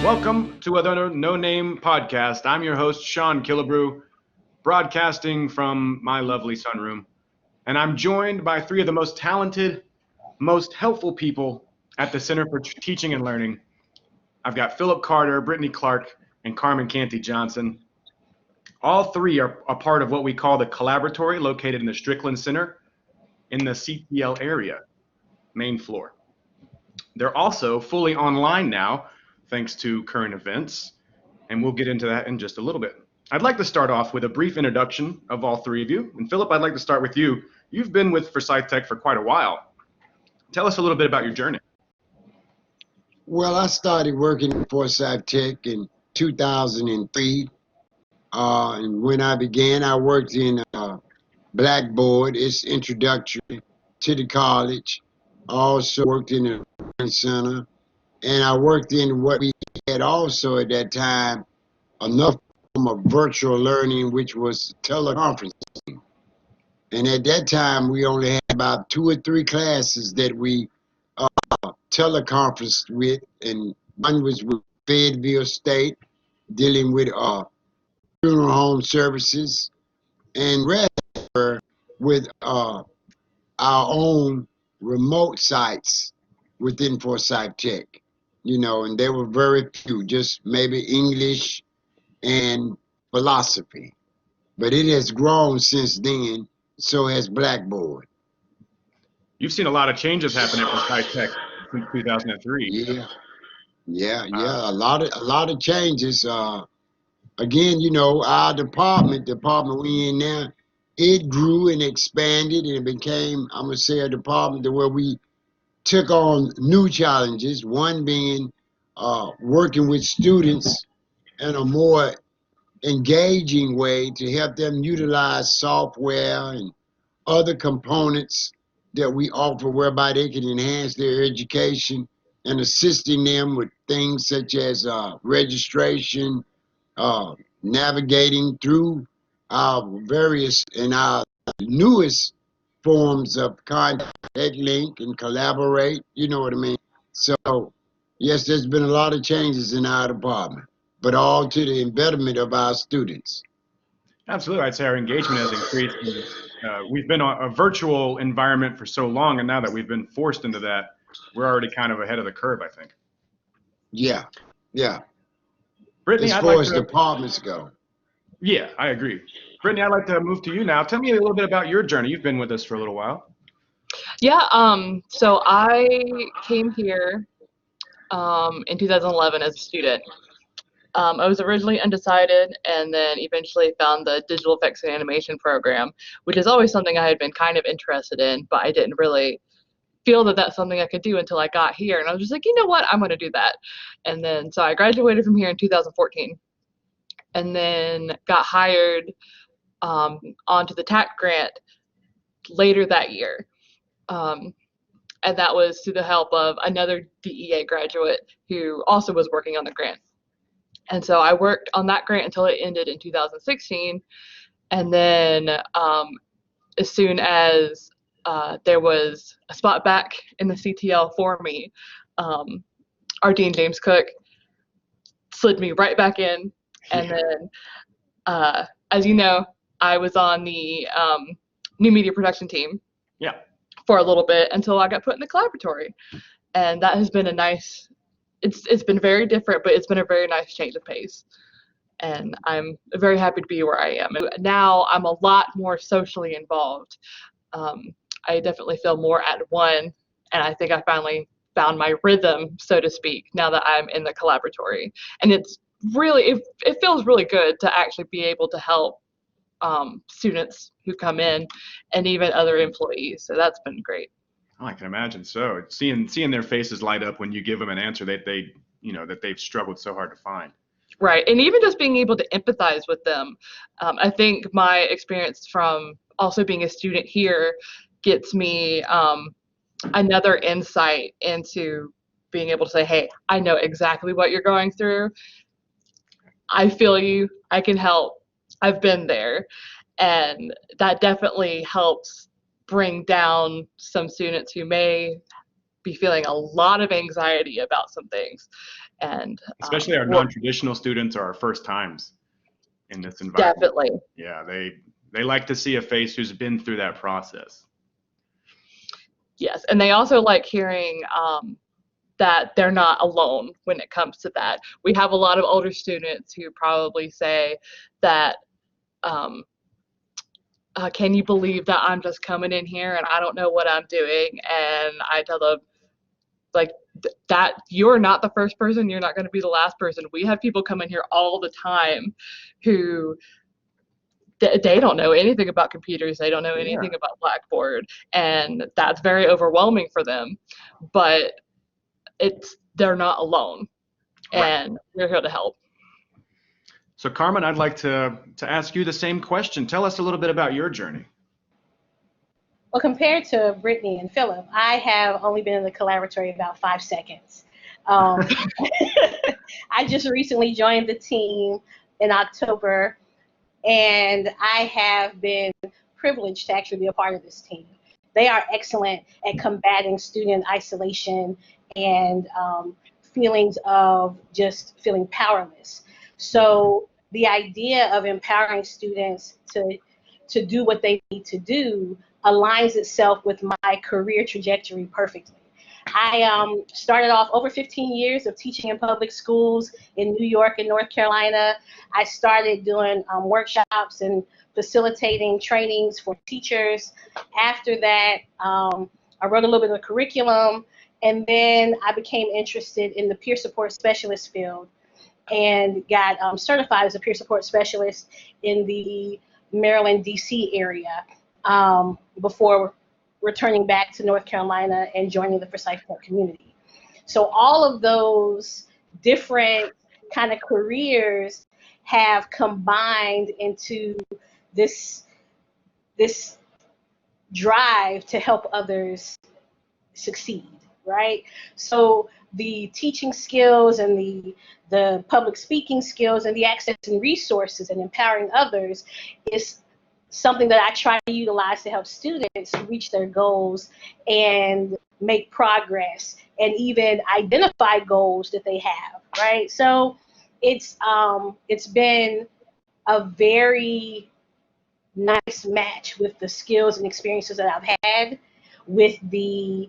Welcome to another No Name podcast. I'm your host, Sean Killebrew, broadcasting from my lovely sunroom. And I'm joined by three of the most talented, most helpful people at the Center for Teaching and Learning. I've got Philip Carter, Brittany Clark, and Carmen Canty Johnson. All three are a part of what we call the Collaboratory, located in the Strickland Center in the CTL area, main floor. They're also fully online now, thanks to current events, and we'll get into that in just a little bit. I'd like to start off with a brief introduction of all three of you. And Philip, I'd like to start with you. You've been with Forsyth Tech for quite a while. Tell us a little bit about your journey. Well, I started working at Forsyth Tech in 2003. And when I began, I worked in Blackboard. It's introductory to the college. I also worked in the Learning Center. And I worked in what we had also at that time, enough form of virtual learning, which was teleconferencing. And at that time, we only had about 2 or 3 classes that we teleconferenced with, and one was with Fayetteville State, dealing with funeral home services, and rest were with our own remote sites within Forsyth Tech. And there were very few, just maybe English and philosophy. But it has grown since then, so has Blackboard. You've seen a lot of changes happen at Forsyth Tech since 2003. Yeah, a lot of changes. Again, our department we in now, it grew and expanded, and it became, I'm going to say, a department where we took on new challenges, one being working with students in a more engaging way to help them utilize software and other components that we offer, whereby they can enhance their education, and assisting them with things such as registration, navigating through our various and our newest forms of contact, link, and collaborate. You know what I mean? So, yes, there's been a lot of changes in our department, but all to the betterment of our students. Absolutely. I'd say our engagement has increased. We've been a virtual environment for so long, and now that we've been forced into that, we're already kind of ahead of the curve, I think. Yeah. Brittany, as far as departments go. Yeah, I agree. Brittany, I'd like to move to you now. Tell me a little bit about your journey. You've been with us for a little while. Yeah, so I came here in 2011 as a student. I was originally undecided, and then eventually found the digital effects and animation program, which is always something I had been kind of interested in, but I didn't really feel that that's something I could do until I got here. And I was just like, you know what, I'm going to do that. And then so I graduated from here in 2014, and then got hired onto the TAC grant later that year. And that was through the help of another DEA graduate who also was working on the grant. And so I worked on that grant until it ended in 2016. And then as soon as there was a spot back in the CTL for me, our Dean, James Cook, slid me right back in. And then, as you know, I was on the new media production team for a little bit until I got put in the Collaboratory. And that has been a nice, it's been very different, but it's been a very nice change of pace. And I'm very happy to be where I am. And now I'm a lot more socially involved. I definitely feel more at one, and I think I finally found my rhythm, so to speak, now that I'm in the Collaboratory. And it's really, it feels really good to actually be able to help students who come in, and even other employees. So that's been great. Oh, I can imagine. So seeing their faces light up when you give them an answer that they've struggled so hard to find. Right. And even just being able to empathize with them. I think my experience from also being a student here gets me another insight into being able to say, hey, I know exactly what you're going through. I feel you. I can help. I've been there. And that definitely helps bring down some students who may be feeling a lot of anxiety about some things. And especially our non-traditional students are our first times in this environment. Definitely. Yeah, they like to see a face who's been through that process. Yes, and they also like hearing that they're not alone when it comes to that. We have a lot of older students who probably say that, can you believe that I'm just coming in here and I don't know what I'm doing? And I tell them, like, that you're not the first person, you're not going to be the last person. We have people come in here all the time who they don't know anything about computers, they don't know anything about Blackboard, and that's very overwhelming for them. But they're not alone, and we're here to help. So Carmen, I'd like to ask you the same question. Tell us a little bit about your journey. Well, compared to Brittany and Philip, I have only been in the Collaboratory about 5 seconds. I just recently joined the team in October, and I have been privileged to actually be a part of this team. They are excellent at combating student isolation and feelings of just feeling powerless. So the idea of empowering students to do what they need to do aligns itself with my career trajectory perfectly. I started off over 15 years of teaching in public schools in New York and North Carolina. I started doing workshops and facilitating trainings for teachers. After that, I wrote a little bit of curriculum, and then I became interested in the peer support specialist field and got certified as a peer support specialist in the Maryland, D.C. area before returning back to North Carolina and joining the Forsyth Park community. So all of those different kind of careers have combined into this drive to help others succeed, right? So the teaching skills and the public speaking skills and the access and resources and empowering others is something that I try to utilize to help students reach their goals and make progress and even identify goals that they have, right? So it's been a very nice match with the skills and experiences that I've had with the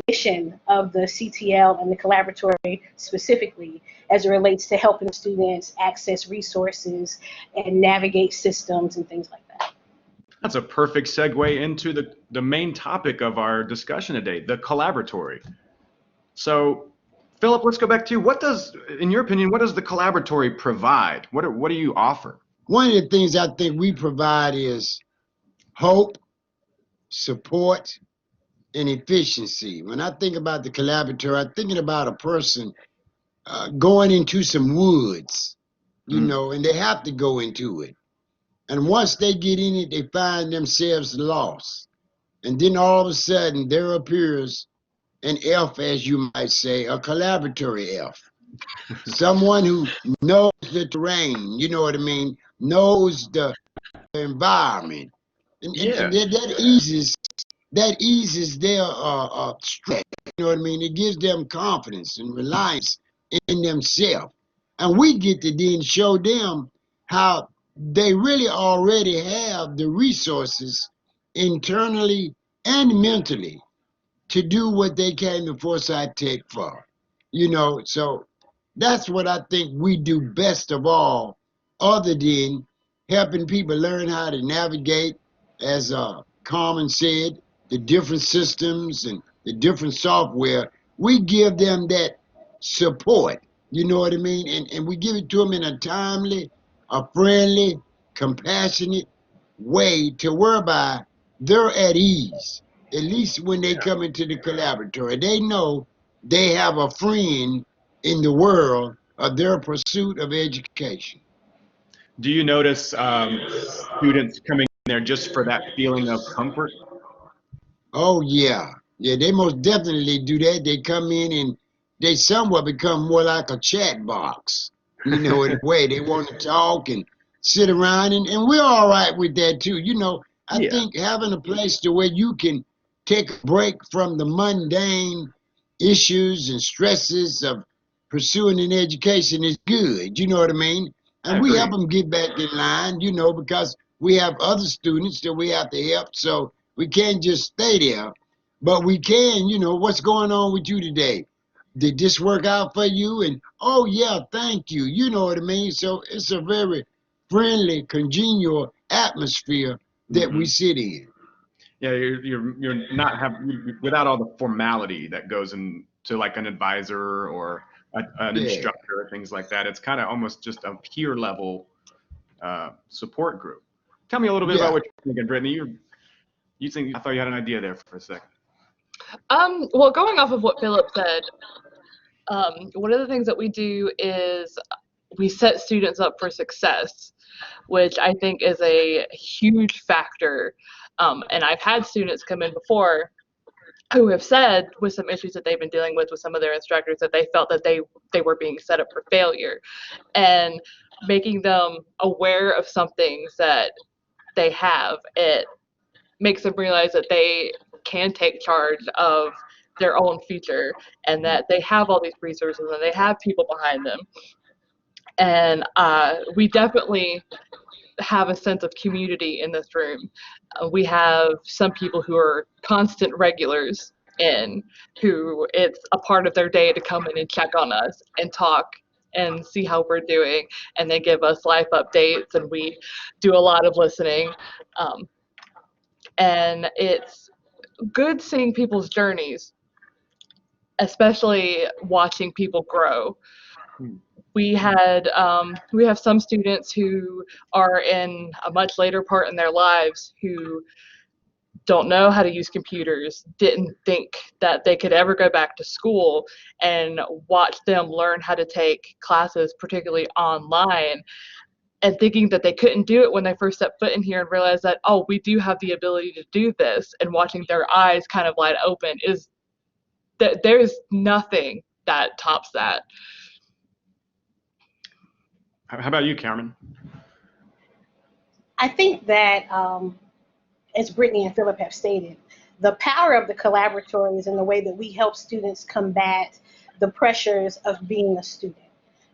mission of the CTL and the Collaboratory specifically as it relates to helping students access resources and navigate systems and things like that. That's a perfect segue into the main topic of our discussion today, the Collaboratory. So, Philip, let's go back to you. In your opinion, what does the Collaboratory provide? What do you offer? One of the things I think we provide is hope, support, and efficiency. When I think about the Collaboratory, I'm thinking about a person going into some woods, and they have to go into it. And once they get in it, they find themselves lost. And then all of a sudden, there appears an elf, as you might say, a collaboratory elf. Someone who knows the terrain, you know what I mean, knows the environment. And that eases their stress, you know what I mean? It gives them confidence and reliance in themselves. And we get to then show them how they really already have the resources internally and mentally to do what they came to Forsyth Tech for. So that's what I think we do best of all, other than helping people learn how to navigate, as Carmen said, the different systems and the different software. We give them that support, you know what I mean? And we give it to them in a timely, a friendly, compassionate way to whereby they're at ease, at least when they come into the Collaboratory. They know they have a friend in the world of their pursuit of education. Do you notice students coming in there just for that feeling of comfort? Oh, yeah. Yeah, they most definitely do that. They come in and they somewhat become more like a chat box, in a way. They want to talk and sit around, and we're all right with that, too. I think having a place to where you can take a break from the mundane issues and stresses of pursuing an education is good. You know what I mean? I And we agree. help them get back in line, because we have other students that we have to help. So we can't just stay there, but we can, what's going on with you today? Did this work out for you? And, oh, yeah, thank you. You know what I mean? So it's a very friendly, congenial atmosphere that we sit in. Yeah, you're not without all the formality that goes into like an advisor or an Yeah. instructor, things like that. It's kind of almost just a peer level support group. Tell me a little bit about what you're thinking, Brittany. I thought you had an idea there for a second. Well, going off of what Philip said, one of the things that we do is we set students up for success, which I think is a huge factor. And I've had students come in before who have said, with some issues that they've been dealing with some of their instructors, that they felt that they were being set up for failure. And making them aware of some things that they have, it makes them realize that they can take charge of their own future and that they have all these resources and they have people behind them. And we definitely have a sense of community in this room. We have some people who are constant regulars in, who it's a part of their day to come in and check on us and talk and see how we're doing, and they give us life updates, and we do a lot of listening. And it's good seeing people's journeys, especially watching people grow. We have some students who are in a much later part in their lives who don't know how to use computers, didn't think that they could ever go back to school, and watch them learn how to take classes, particularly online, and thinking that they couldn't do it when they first stepped foot in here, and realize that, oh, we do have the ability to do this, and watching their eyes kind of wide open is that there's nothing that tops that. How about you, Cameron? I think that, as Brittany and Philip have stated, the power of the collaboratory is in the way that we help students combat the pressures of being a student,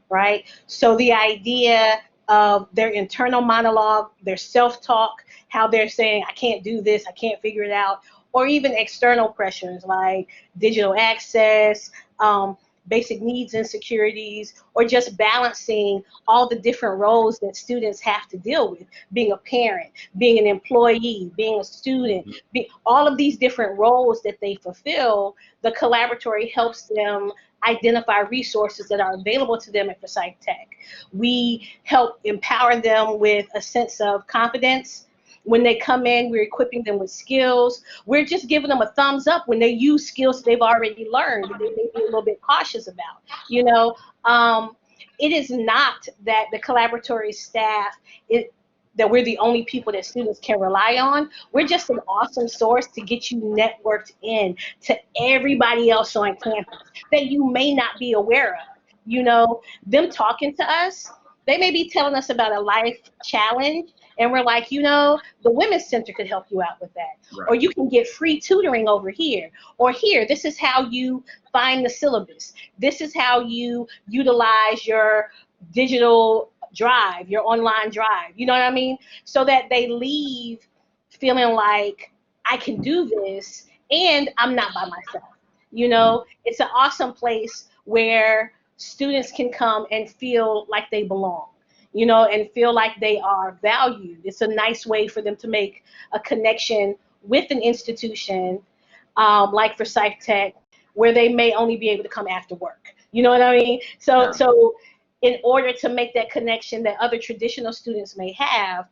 right? So the idea of their internal monologue, their self-talk, how they're saying, I can't do this, I can't figure it out, or even external pressures like digital access, basic needs insecurities, or just balancing all the different roles that students have to deal with, being a parent, being an employee, being a student, all of these different roles that they fulfill. The collaboratory helps them identify resources that are available to them at Forsyth Tech. We help empower them with a sense of confidence. When they come in, we're equipping them with skills. We're just giving them a thumbs up when they use skills they've already learned that they may be a little bit cautious about. It is not that the collaboratory staff, that we're the only people that students can rely on. We're just an awesome source to get you networked in to everybody else on campus that you may not be aware of. Them talking to us, they may be telling us about a life challenge, and we're like, the Women's Center could help you out with that. Right. Or you can get free tutoring over here. Or here, this is how you find the syllabus. This is how you utilize your digital drive, your online drive. You know what I mean? So that they leave feeling like, I can do this and I'm not by myself. It's an awesome place where students can come and feel like they belong. And feel like they are valued. It's a nice way for them to make a connection with an institution like Forsyth Tech, where they may only be able to come after work. You know what I mean? So in order to make that connection that other traditional students may have,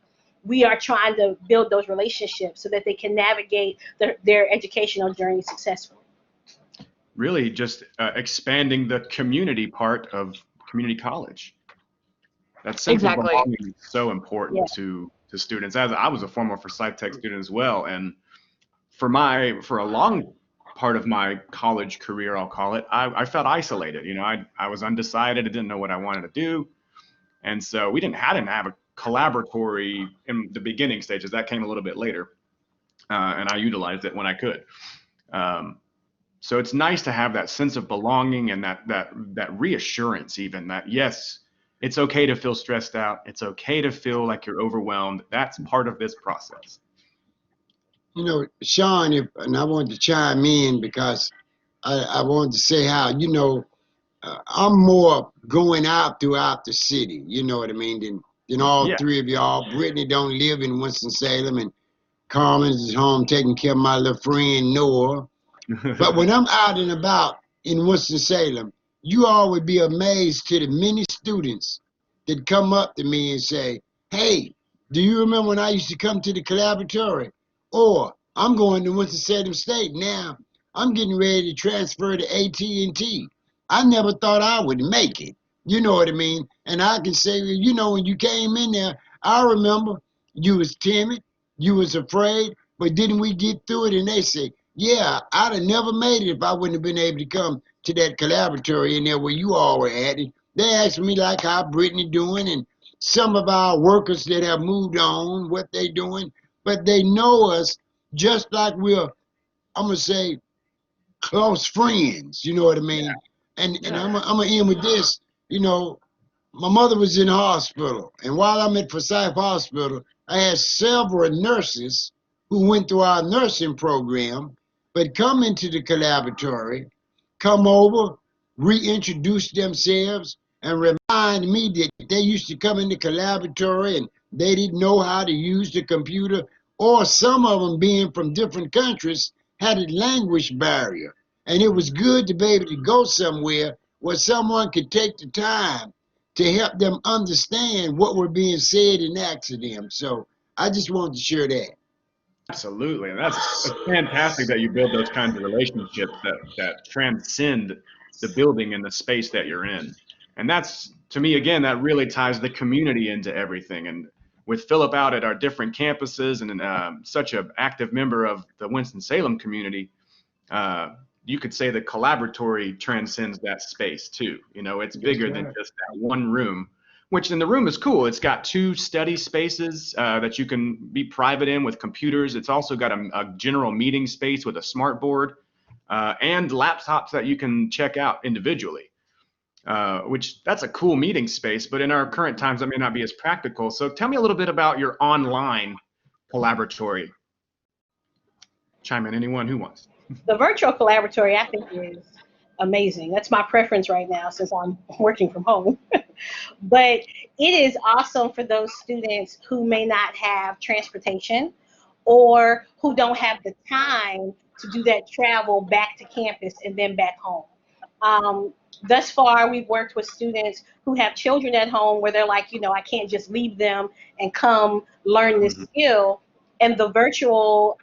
we are trying to build those relationships so that they can navigate their educational journey successfully. Really just expanding the community part of community college. That sense of belonging is so important to students. As I was a former Forsyth Tech student as well, and for a long part of my college career, I'll call it, I felt isolated. I was undecided. I didn't know what I wanted to do, and so we didn't have a collaboratory in the beginning stages. That came a little bit later, and I utilized it when I could. So it's nice to have that sense of belonging and that reassurance, even that, yes, it's okay to feel stressed out. It's okay to feel like you're overwhelmed. That's part of this process. You know, Sean, and I wanted to chime in because I wanted to say how, I'm more going out throughout the city, you know what I mean, than all Yeah. three of y'all. Brittany don't live in Winston-Salem, and Carmen is home taking care of my little friend Noah. But when I'm out and about in Winston-Salem, you all would be amazed to the many students that come up to me and say, hey, do you remember when I used to come to the Collaboratory? Or I'm going to Winston-Salem State now. I'm getting ready to transfer to AT&T. I never thought I would make it. You know what I mean? And I can say, when you came in there, I remember you was timid, you was afraid, but didn't we get through it? And they say, yeah, I'd have never made it if I wouldn't have been able to come to that Collaboratory in there where you all were at. And they asked me like how Brittany doing and some of our workers that have moved on, what they doing, but they know us just like we're, I'm going to say, close friends, you know what I mean? Yeah. And I'm going to end with this, my mother was in the hospital, and while I'm at Forsyth Hospital, I had several nurses who went through our nursing program, but come into the Collaboratory, come over, reintroduce themselves, and remind me that they used to come in the Collaboratory and they didn't know how to use the computer, or some of them being from different countries had a language barrier. And it was good to be able to go somewhere where someone could take the time to help them understand what were being said and asked to them. So I just wanted to share that. Absolutely. And it's fantastic that you build those kinds of relationships that transcend the building and the space that you're in. And that's, to me, again, that really ties the community into everything. And with Philip out at our different campuses and such an active member of the Winston-Salem community, you could say the Collaboratory transcends that space too. It's bigger than just that one room, which in the room is cool. It's got 2 study spaces that you can be private in with computers. It's also got a general meeting space with a smart board and laptops that you can check out individually, which that's a cool meeting space. But in our current times, that may not be as practical. So tell me a little bit about your online Collaboratory. Chime in, anyone who wants. The virtual Collaboratory, I think, is amazing. That's my preference right now since I'm working from home. But it is awesome for those students who may not have transportation or who don't have the time to do that travel back to campus and then back home. Thus far, we've worked with students who have children at home where they're like, I can't just leave them and come learn this skill. And the virtual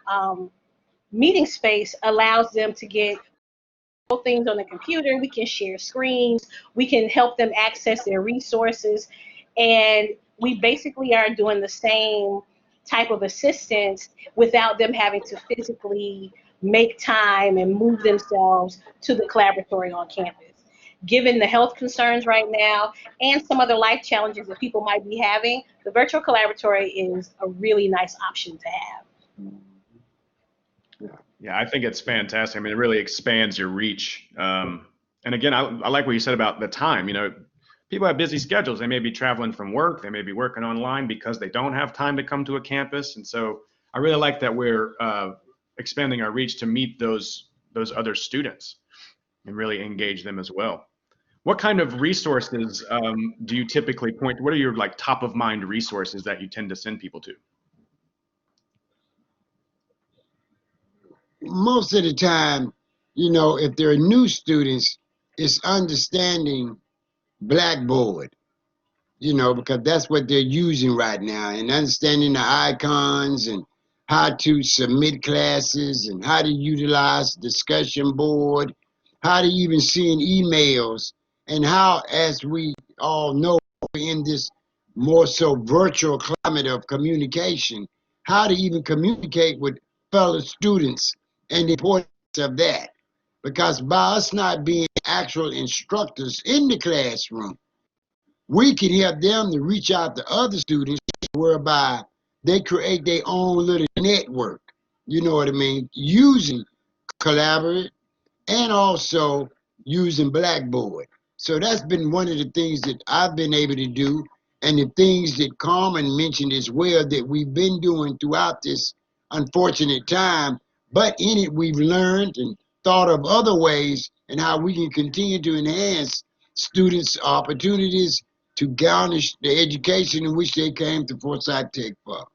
meeting space allows them to get things on the computer. We can share screens. We can help them access their resources. And we basically are doing the same type of assistance without them having to physically make time and move themselves to the Collaboratory on campus. Given the health concerns right now and some other life challenges that people might be having, the virtual Collaboratory is a really nice option to have. Yeah, I think it's fantastic. I mean, it really expands your reach. And again, I like what you said about the time. People have busy schedules. They may be traveling from work. They may be working online because they don't have time to come to a campus. And so I really like that we're expanding our reach to meet those other students and really engage them as well. What kind of resources do you typically point to? What are your top of mind resources that you tend to send people to? Most of the time, if there are new students, it's understanding Blackboard, because that's what they're using right now, and understanding the icons and how to submit classes and how to utilize discussion board, how to even send emails, and how, as we all know, in this more so virtual climate of communication, how to even communicate with fellow students and the importance of that. Because by us not being actual instructors in the classroom, we can help them to reach out to other students whereby they create their own little network. you know what I mean, using Collaborate and also using Blackboard. So that's been one of the things that I've been able to do, and the things that Carmen mentioned as well that we've been doing throughout this unfortunate time. But in it, we've learned and thought of other ways and how we can continue to enhance students' opportunities to garnish the education in which they came to Forsyth Tech for.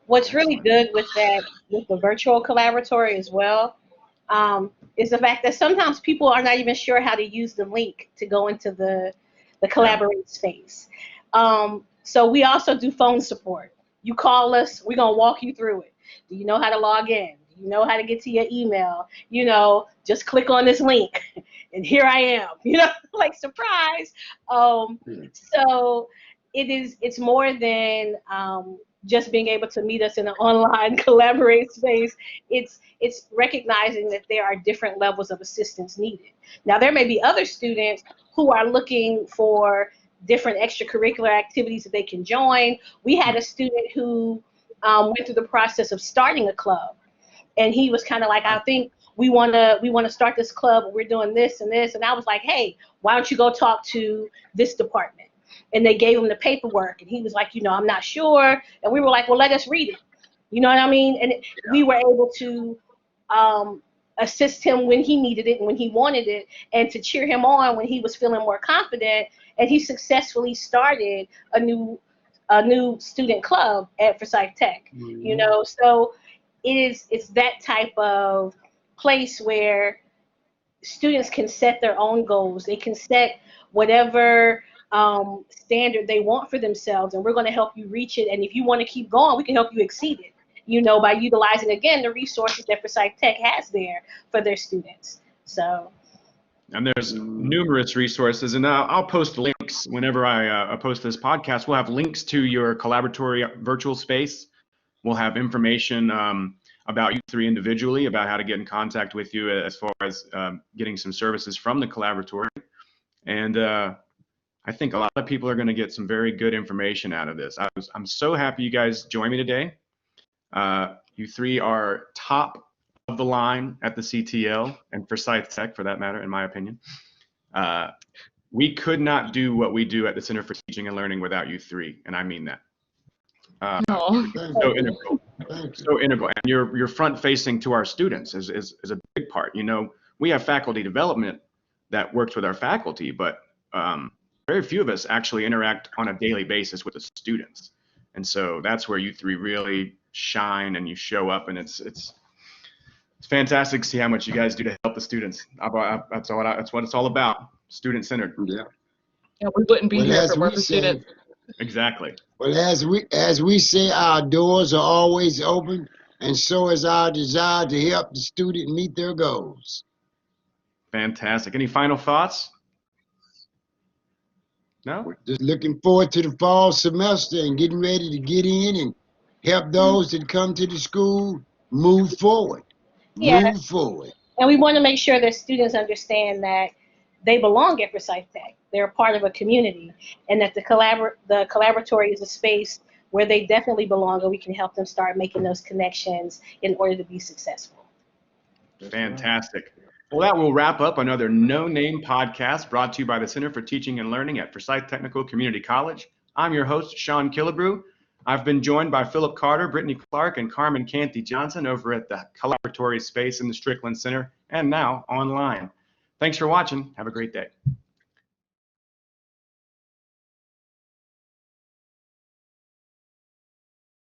What's really good with that, with the virtual collaboratory as well, is the fact that sometimes people are not even sure how to use the link to go into the collaborate space. So we also do phone support. You call us, we're going to walk you through it. Do you know how to log in? Do you know how to get to your email? You know, just click on this link and here I am, you know, like surprise. So it's more than just being able to meet us in an online collaborate space. It's recognizing that there are different levels of assistance needed. Now, there may be other students who are looking for different extracurricular activities that they can join. We had a student who went through the process of starting a club, and he was kind of like, I think we want to start this club, and we're doing this and this. And I was like, hey, why don't you go talk to this department? And they gave him the paperwork, and he was like, you know, I'm not sure. And we were like, well, let us read it. You know what I mean? And we were able to assist him when he needed it and when he wanted it, and to cheer him on when he was feeling more confident. And he successfully started a new student club at Forsyth Tech. Mm-hmm. You know, so it's that type of place where students can set their own goals. They can set whatever standard they want for themselves, and we're going to help you reach it. And if you want to keep going, we can help you exceed it, you know, by utilizing, again, the resources that Forsyth Tech has there for their students. So, and there's numerous resources, and I'll post links whenever I post this podcast. We'll have links to your Collaboratory virtual space. We'll have information about you three individually, about how to get in contact with you as far as getting some services from the Collaboratory. And I think a lot of people are going to get some very good information out of this. I'm so happy you guys joined me today. You three are top of the line at the CTL and Forsyth Tech, for that matter, in my opinion. We could not do what we do at the Center for Teaching and Learning without you three, and I mean that. So integral. So integral. And you're front facing to our students is a big part. You know, we have faculty development that works with our faculty, but very few of us actually interact on a daily basis with the students. And so that's where you three really shine, and you show up, and it's fantastic to see how much you guys do to help the students. That's what it's all about, student-centered. Yeah, we wouldn't be here if it weren't for students. Exactly. Well, as we say, our doors are always open, and so is our desire to help the student meet their goals. Fantastic. Any final thoughts? No? We're just looking forward to the fall semester and getting ready to get in and help those that come to the school move forward. Yeah. Move forward. And we want to make sure that students understand that they belong at Forsyth Tech. They're a part of a community, and that the Collaboratory is a space where they definitely belong, and we can help them start making those connections in order to be successful. Fantastic. Well, that will wrap up another No Name podcast brought to you by the Center for Teaching and Learning at Forsyth Technical Community College. I'm your host, Sean Killebrew. I've been joined by Philip Carter, Brittany Clark, and Carmen Canty Johnson over at the Collaboratory space in the Strickland Center, and now online. Thanks for watching. Have a great day.